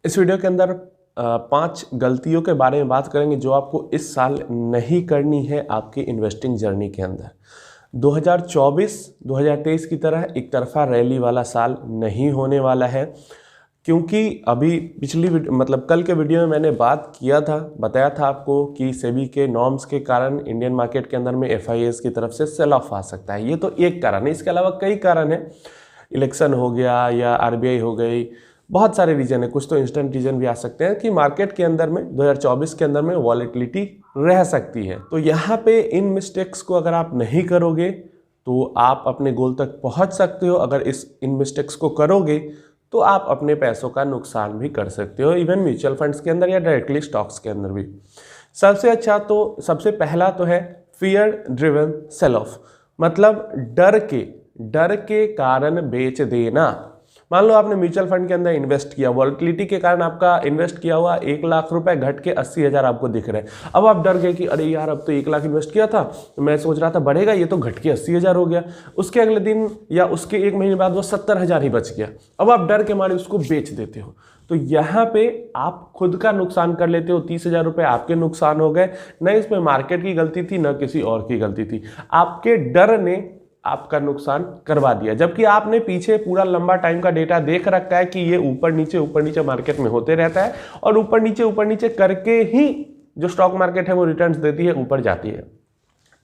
इस वीडियो के अंदर 5 गलतियों के बारे में बात करेंगे जो आपको इस साल नहीं करनी है आपकी इन्वेस्टिंग जर्नी के अंदर। 2024-2023 की तरह एक तरफा रैली वाला साल नहीं होने वाला है, क्योंकि अभी कल के वीडियो में मैंने बताया था आपको कि सेबी के नॉर्म्स के कारण इंडियन मार्केट के अंदर में एफआईएस की तरफ से सेल ऑफ आ सकता है। ये तो एक कारण है, इसके अलावा कई कारण है। इलेक्शन हो गया या आरबीआई हो गई, बहुत सारे रीजन है। कुछ तो इंस्टेंट रीजन भी आ सकते हैं कि मार्केट के अंदर में 2024 के अंदर में वॉलेटिलिटी रह सकती है। तो यहाँ पे इन मिस्टेक्स को अगर आप नहीं करोगे तो आप अपने गोल तक पहुँच सकते हो। अगर इन मिस्टेक्स को करोगे तो आप अपने पैसों का नुकसान भी कर सकते हो, इवन म्यूचुअल फंड्स के अंदर या डायरेक्टली स्टॉक्स के अंदर भी। सबसे पहला तो है फियर ड्रिवन सेल ऑफ, मतलब डर के कारण बेच देना। मान लो आपने म्यूचुअल फंड के अंदर इन्वेस्ट किया, वॉलेटिलिटी के कारण आपका इन्वेस्ट किया हुआ 1 लाख रुपए घट के 80,000 आपको दिख रहे हैं। अब आप डर गए कि अरे यार, अब तो 1 लाख इन्वेस्ट किया था, मैं सोच रहा था बढ़ेगा, ये तो घट के 80,000 हो गया। उसके अगले दिन या उसके 1 महीने बाद वो 70,000 ही बच गया। अब आप डर के मारे उसको बेच देते हो, तो यहाँ पे आप खुद का नुकसान कर लेते हो। 30,000 रुपए आपके नुकसान हो गए। न इसमें मार्केट की गलती थी, न किसी और की गलती थी, आपके डर ने आपका नुकसान करवा दिया। जबकि आपने पीछे पूरा लंबा टाइम का डेटा देख रखा है कि ये ऊपर नीचे मार्केट में होते रहता है, और ऊपर नीचे करके ही जो स्टॉक मार्केट है वो रिटर्न्स देती है, ऊपर जाती है।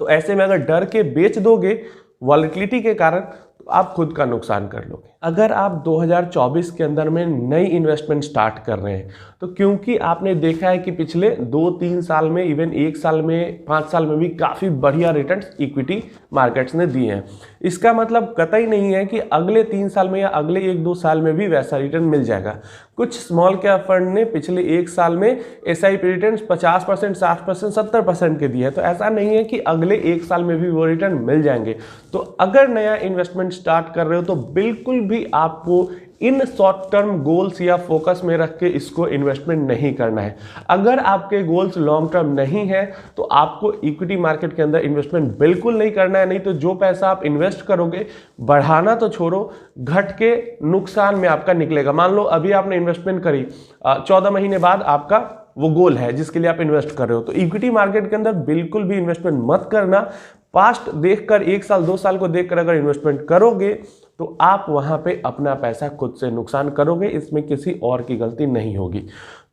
तो ऐसे में अगर डर के बेच दोगे वॉलेटिलिटी के कारण, तो आप खुद का नुकसान कर लोगे। अगर आप 2024 के अंदर में नई इन्वेस्टमेंट स्टार्ट कर रहे हैं, तो क्योंकि आपने देखा है कि पिछले 2-3 साल में, इवन 1 साल में, 5 साल में भी काफ़ी बढ़िया रिटर्न्स इक्विटी मार्केट्स ने दिए हैं। इसका मतलब कतई नहीं है कि अगले 3 साल में या अगले 1-2 साल में भी वैसा रिटर्न मिल जाएगा। कुछ स्मॉल कैप फंड ने पिछले 1 साल में एसआईपी रिटर्न 50%, 60%, 70% के दिए हैं। तो ऐसा नहीं है कि अगले 1 साल में भी वो रिटर्न मिल जाएंगे। तो अगर नया इन्वेस्टमेंट स्टार्ट कर रहे हो तो बिल्कुल भी आपको इन शॉर्ट टर्म गोल्स या फोकस में रख के इसको इन्वेस्टमेंट नहीं करना है। अगर आपके गोल्स लॉन्ग टर्म नहीं है तो आपको इक्विटी मार्केट के अंदर इन्वेस्टमेंट बिल्कुल नहीं करना है। नहीं तो जो पैसा आप इन्वेस्ट करोगे, बढ़ाना तो छोड़ो, घट के नुकसान में आपका निकलेगा। मान लो अभी आपने इन्वेस्टमेंट करी, 14 महीने बाद आपका वो गोल है जिसके लिए आप इन्वेस्ट कर रहे हो, तो इक्विटी मार्केट के अंदर बिल्कुल भी इन्वेस्टमेंट मत करना। पास्ट देखकर, 1 साल 2 साल को देखकर अगर इन्वेस्टमेंट करोगे तो आप वहां पे अपना पैसा खुद से नुकसान करोगे, इसमें किसी और की गलती नहीं होगी।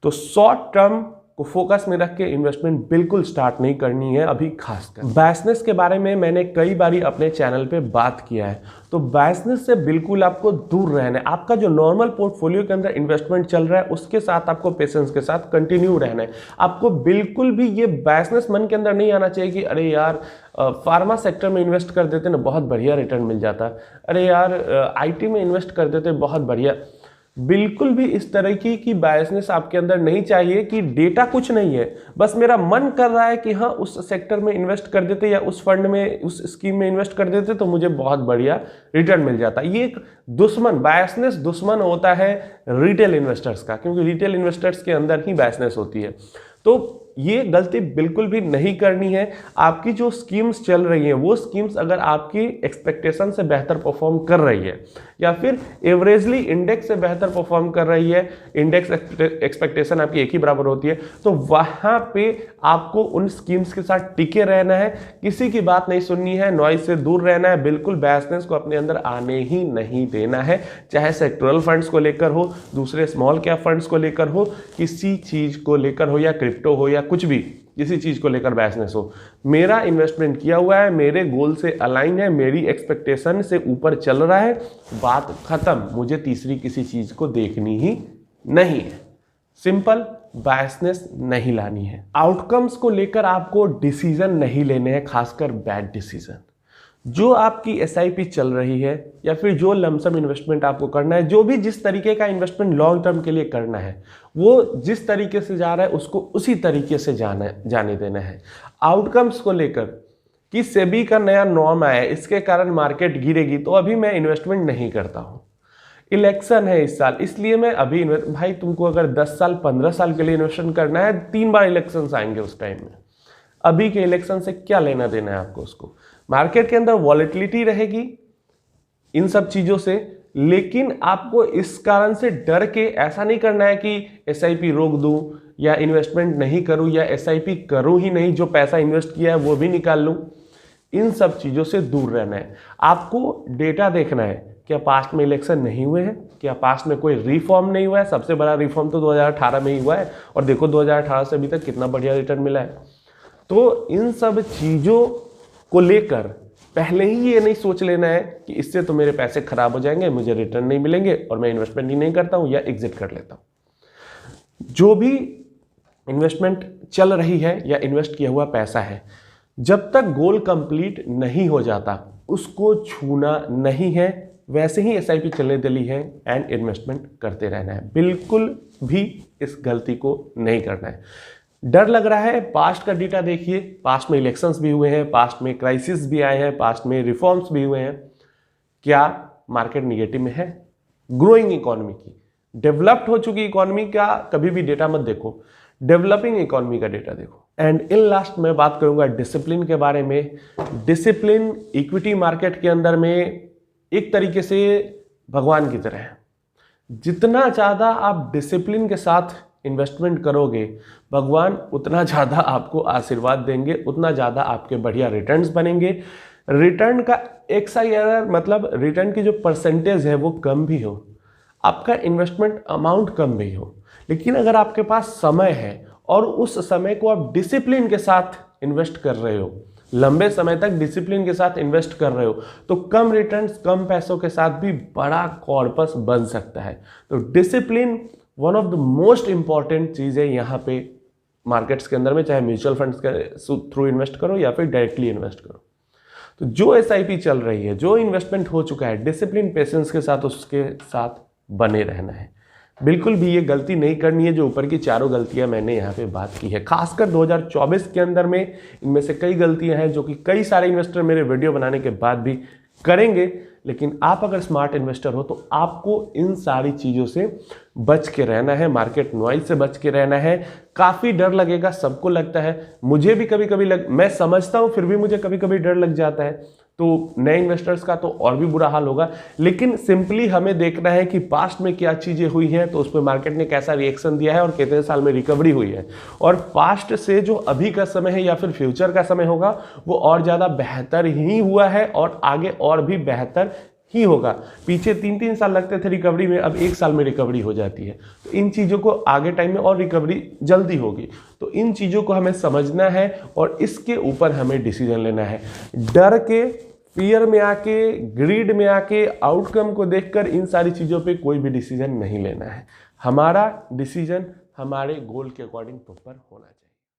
तो शॉर्ट टर्म को फोकस में रख के इन्वेस्टमेंट बिल्कुल स्टार्ट नहीं करनी है अभी। खासकर बायसनेस के बारे में मैंने कई बारी अपने चैनल पे बात किया है, तो बायसनेस से बिल्कुल आपको दूर रहना है। आपका जो नॉर्मल पोर्टफोलियो के अंदर इन्वेस्टमेंट चल रहा है उसके साथ आपको पेशेंस के साथ कंटिन्यू रहना है। आपको बिल्कुल भी ये बायसनेस मन के अंदर नहीं आना चाहिए कि अरे यार, फार्मा सेक्टर में इन्वेस्ट कर देते ना, बहुत बढ़िया रिटर्न मिल जाता। अरे यार, आईटी में इन्वेस्ट कर देते, बहुत बढ़िया। बिल्कुल भी इस तरह की बायसनेस आपके अंदर नहीं चाहिए कि डेटा कुछ नहीं है, बस मेरा मन कर रहा है कि हाँ, उस सेक्टर में इन्वेस्ट कर देते या उस फंड में, उस स्कीम में इन्वेस्ट कर देते तो मुझे बहुत बढ़िया रिटर्न मिल जाता। ये एक बायसनेस दुश्मन होता है रिटेल इन्वेस्टर्स का, क्योंकि रिटेल इन्वेस्टर्स के अंदर ही बायसनेस होती है। तो ये गलती बिल्कुल भी नहीं करनी है। आपकी जो स्कीम्स चल रही हैं, वो स्कीम्स अगर आपकी एक्सपेक्टेशन से बेहतर परफॉर्म कर रही है या फिर एवरेजली इंडेक्स से बेहतर परफॉर्म कर रही है, इंडेक्स एक्सपेक्टेशन आपकी एक ही बराबर होती है, तो वहां पे आपको उन स्कीम्स के साथ टिके रहना है। किसी की बात नहीं सुननी है, नॉइज से दूर रहना है, बिल्कुल बायसनेस को अपने अंदर आने ही नहीं देना है। चाहे सेक्टरल फंड्स को लेकर हो, दूसरे स्मॉल कैप फंड्स को लेकर हो, किसी चीज को लेकर हो, या क्रिप्टो हो, या कुछ भी, किसी चीज को लेकर बायसनेस हो। मेरा इन्वेस्टमेंट किया हुआ है, मेरे गोल से अलाइन है, मेरी एक्सपेक्टेशन से ऊपर चल रहा है, बात खत्म। मुझे तीसरी किसी चीज को देखनी ही नहीं है। सिंपल, बायसनेस नहीं लानी है। आउटकम्स को लेकर आपको डिसीजन नहीं लेने हैं, खासकर बैड डिसीजन। जो आपकी एसआईपी चल रही है या फिर जो लमसम इन्वेस्टमेंट आपको करना है, जो भी जिस तरीके का इन्वेस्टमेंट लॉन्ग टर्म के लिए करना है, वो जिस तरीके से जा रहा है उसको उसी तरीके से जाने देना है। आउटकम्स को लेकर कि सेबी का नया नॉर्म आया है, इसके कारण मार्केट गिरेगी, तो अभी मैं इन्वेस्टमेंट नहीं करता हूँ। इलेक्शन है इस साल, इसलिए मैं अभी भाई, तुमको अगर 10 साल 15 साल के लिए इन्वेस्टमेंट करना है, 3 बार इलेक्शन आएंगे उस टाइम में। अभी के इलेक्शन से क्या लेना देना है आपको उसको। मार्केट के अंदर वॉलेटिलिटी रहेगी, इन सब चीज़ों से लेकिन आपको इस कारण से डर के ऐसा नहीं करना है कि एसआईपी रोक दूं या इन्वेस्टमेंट नहीं करूं या एसआईपी करूं ही नहीं, जो पैसा इन्वेस्ट किया है वो भी निकाल लूं। इन सब चीज़ों से दूर रहना है। आपको डेटा देखना है, क्या पास्ट में इलेक्शन नहीं हुए हैं, क्या पास्ट में कोई रिफॉर्म नहीं हुआ है। सबसे बड़ा रिफॉर्म तो 2018 में ही हुआ है और देखो 2018 से अभी तक कितना बढ़िया रिटर्न मिला है। तो इन सब चीज़ों को लेकर पहले ही ये नहीं सोच लेना है कि इससे तो मेरे पैसे खराब हो जाएंगे, मुझे रिटर्न नहीं मिलेंगे और मैं इन्वेस्टमेंट ही नहीं करता हूँ या एग्जिट कर लेता हूँ। जो भी इन्वेस्टमेंट चल रही है या इन्वेस्ट किया हुआ पैसा है, जब तक गोल कंप्लीट नहीं हो जाता उसको छूना नहीं है। वैसे ही एसआईपी चलने दिली है एंड इन्वेस्टमेंट करते रहना है। बिल्कुल भी इस गलती को नहीं करना है। डर लग रहा है, पास्ट का डेटा देखिए, पास्ट में इलेक्शंस भी हुए हैं, पास्ट में क्राइसिस भी आए हैं, पास्ट में रिफॉर्म्स भी हुए हैं। क्या मार्केट निगेटिव में है? ग्रोइंग इकोनॉमी की, डेवलप्ड हो चुकी इकोनॉमी का कभी भी डेटा मत देखो, डेवलपिंग इकोनॉमी का डेटा देखो। एंड इन लास्ट मैं बात करूंगा डिसिप्लिन के बारे में। डिसिप्लिन इक्विटी मार्केट के अंदर में एक तरीके से भगवान की तरह है। जितना ज़्यादा आप डिसिप्लिन के साथ इन्वेस्टमेंट करोगे, भगवान उतना ज़्यादा आपको आशीर्वाद देंगे, उतना ज़्यादा आपके बढ़िया रिटर्न्स बनेंगे। रिटर्न का XIRR मतलब रिटर्न की जो परसेंटेज है वो कम भी हो, आपका इन्वेस्टमेंट अमाउंट कम भी हो, लेकिन अगर आपके पास समय है और उस समय को आप डिसिप्लिन के साथ इन्वेस्ट कर रहे हो, लंबे समय तक डिसिप्लिन के साथ इन्वेस्ट कर रहे हो, तो कम रिटर्न्स कम पैसों के साथ भी बड़ा कॉर्पस बन सकता है। तो discipline one of the most important चीज़ है यहाँ पे मार्केट्स के अंदर में, चाहे म्यूचुअल फंड्स के थ्रू इन्वेस्ट करो या फिर डायरेक्टली इन्वेस्ट करो। तो जो एसआईपी चल रही है, जो इन्वेस्टमेंट हो चुका है, डिसिप्लिन पेशेंस के साथ उसके साथ बने रहना है। बिल्कुल भी ये गलती नहीं करनी है जो ऊपर की चारों गलतियां मैंने यहाँ पे बात की है। खासकर 2024 के अंदर में इनमें से कई गलतियां हैं जो कि कई सारे इन्वेस्टर मेरे वीडियो बनाने के बाद भी करेंगे, लेकिन आप अगर स्मार्ट इन्वेस्टर हो तो आपको इन सारी चीज़ों से बच के रहना है, मार्केट नॉइज से बच के रहना है। काफ़ी डर लगेगा, सबको लगता है, मुझे भी कभी कभी मैं समझता हूँ, फिर भी मुझे कभी कभी डर लग जाता है। तो नए इन्वेस्टर्स का तो और भी बुरा हाल होगा, लेकिन सिंपली हमें देखना है कि पास्ट में क्या चीज़ें हुई हैं, तो उस पर मार्केट ने कैसा रिएक्शन दिया है और कितने साल में रिकवरी हुई है, और पास्ट से जो अभी का समय है या फिर फ्यूचर का समय होगा वो और ज़्यादा बेहतर ही हुआ है और आगे और भी बेहतर ही होगा। पीछे 3-3 साल लगते थे रिकवरी में, अब 1 साल में रिकवरी हो जाती है। तो इन चीज़ों को आगे टाइम में और रिकवरी जल्दी होगी, तो इन चीज़ों को हमें समझना है और इसके ऊपर हमें डिसीजन लेना है। डर के, फियर में आके, ग्रीड में आके, आउटकम को देखकर इन सारी चीज़ों पे कोई भी डिसीजन नहीं लेना है। हमारा डिसीजन हमारे गोल के अकॉर्डिंग प्रॉपर होना चाहिए।